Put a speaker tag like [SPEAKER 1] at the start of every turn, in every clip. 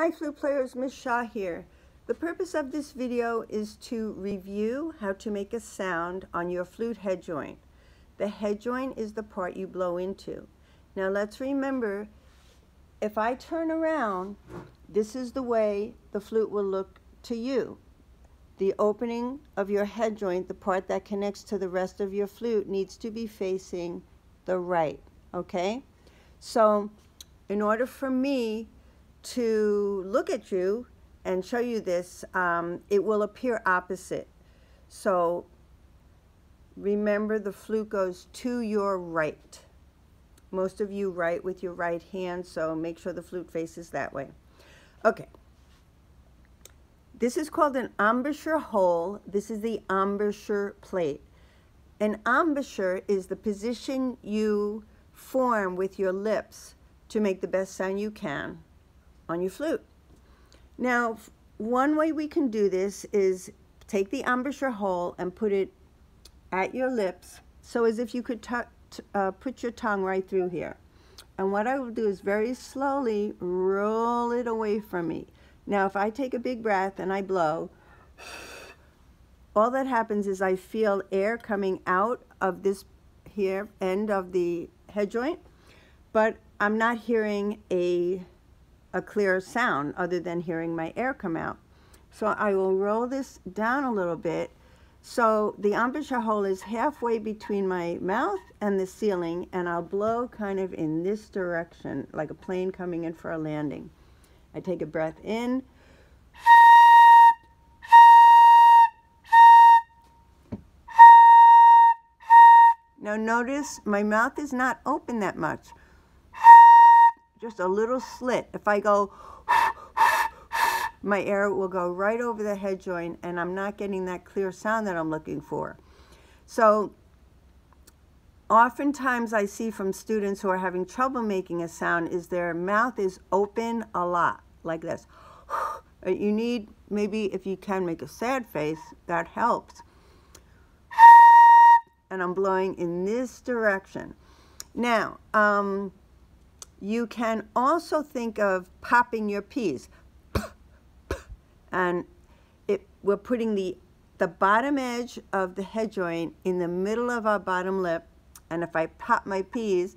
[SPEAKER 1] Hi flute players, Miss Shaw here. The purpose of this video is to review how to make a sound on your flute head joint. The head joint is the part you blow into. Now let's remember, if I turn around, this is the way the flute will look to you. The opening of your head joint, the part that connects to the rest of your flute, needs to be facing the right, okay? So in order for me to look at you and show you this, it will appear opposite. So remember, the flute goes to your right. Most of you write with your right hand, so make sure the flute faces that way. Okay. This is called an embouchure hole. This is the embouchure plate. An embouchure is the position you form with your lips to make the best sound you can on your flute. Now, one way we can do this is take the embouchure hole and put it at your lips, so as if you could put your tongue right through here. And what I will do is very slowly roll it away from me. Now, if I take a big breath and I blow, all that happens is I feel air coming out of this here end of the head joint, but I'm not hearing a clear sound other than hearing my air come out. So I will roll this down a little bit. So the embouchure hole is halfway between my mouth and the ceiling, and I'll blow kind of in this direction, like a plane coming in for a landing. I take a breath in. Now notice my mouth is not open that much. Just a little slit. If I go, my air will go right over the head joint, and I'm not getting that clear sound that I'm looking for. So oftentimes I see from students who are having trouble making a sound is their mouth is open a lot, like this. You need, maybe if you can make a sad face, that helps. And I'm blowing in this direction. Now, you can also think of popping your P's. And we're putting the bottom edge of the head joint in the middle of our bottom lip. And if I pop my P's,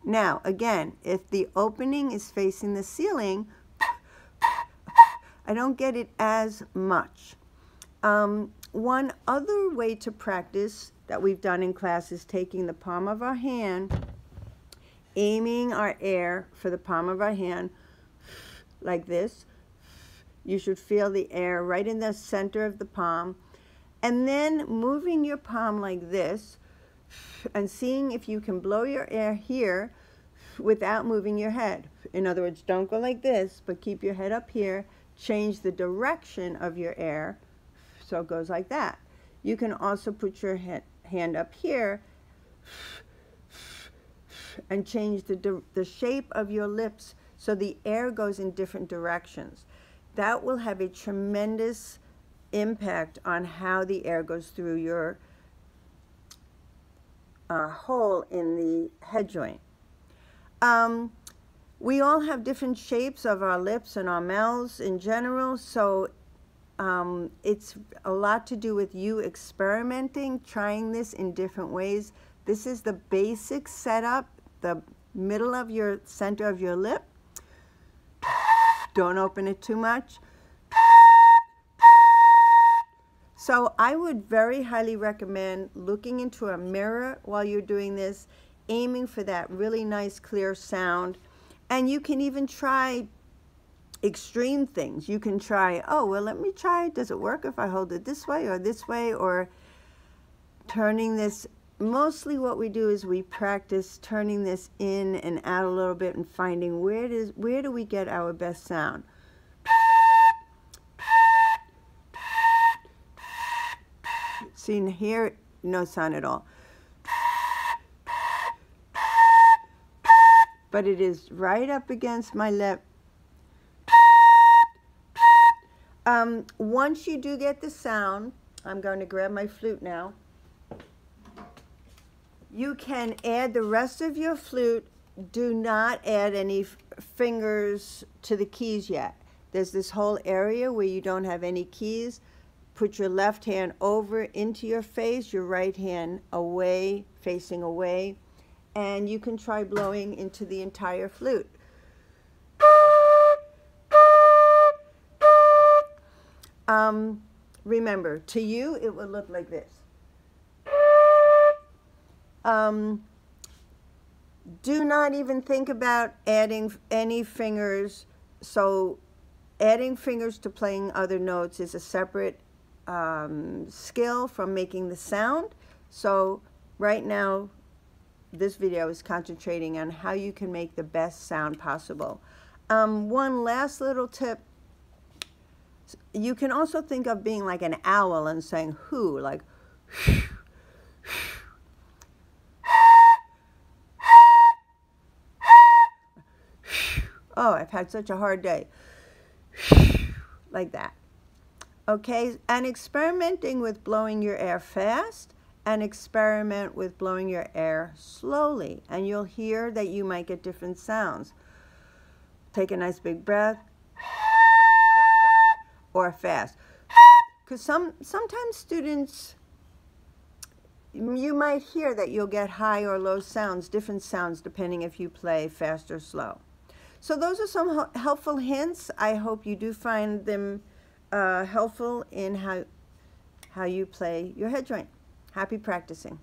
[SPEAKER 1] now again, if the opening is facing the ceiling, I don't get it as much. One other way to practice that we've done in class is taking the palm of our hand, aiming our air for the palm of our hand like this. You should feel the air right in the center of the palm, and then moving your palm like this and seeing if you can blow your air here without moving your head. In other words, don't go like this, but keep your head up here. Change the direction of your air so it goes like that. You can also put your hand up here and change the shape of your lips so the air goes in different directions. That will have a tremendous impact on how the air goes through your hole in the head joint. We all have different shapes of our lips and our mouths in general, so it's a lot to do with you experimenting, trying this in different ways. This is the basic setup, the middle of your center of your lip. Don't open it too much. So I would very highly recommend looking into a mirror while you're doing this, aiming for that really nice clear sound. And you can even try extreme things. You can try, oh, well, let me try, does it work if I hold it this way, or turning this. Mostly what we do is we practice turning this in and out a little bit and finding where do we get our best sound. See, here, no sound at all. But it is right up against my lip. Once you do get the sound, I'm going to grab my flute now. You can add the rest of your flute do not add any fingers to the keys yet. There's this whole area where you don't have any keys. Put your left hand over into your face, your right hand away, facing away, and you can try blowing into the entire flute. Remember, to you, it will look like this. Do not even think about adding any fingers. So adding fingers to playing other notes is a separate skill from making the sound. So right now, this video is concentrating on how you can make the best sound possible. One last little tip. You can also think of being like an owl and saying who, like oh, I've had such a hard day. Like that. Okay, and experimenting with blowing your air fast and experiment with blowing your air slowly. And you'll hear that you might get different sounds. Take a nice big breath. Or fast. Because sometimes students, you might hear that you'll get high or low sounds, different sounds, depending if you play fast or slow. So those are some helpful hints. I hope you do find them helpful in how you play your head joint. Happy practicing.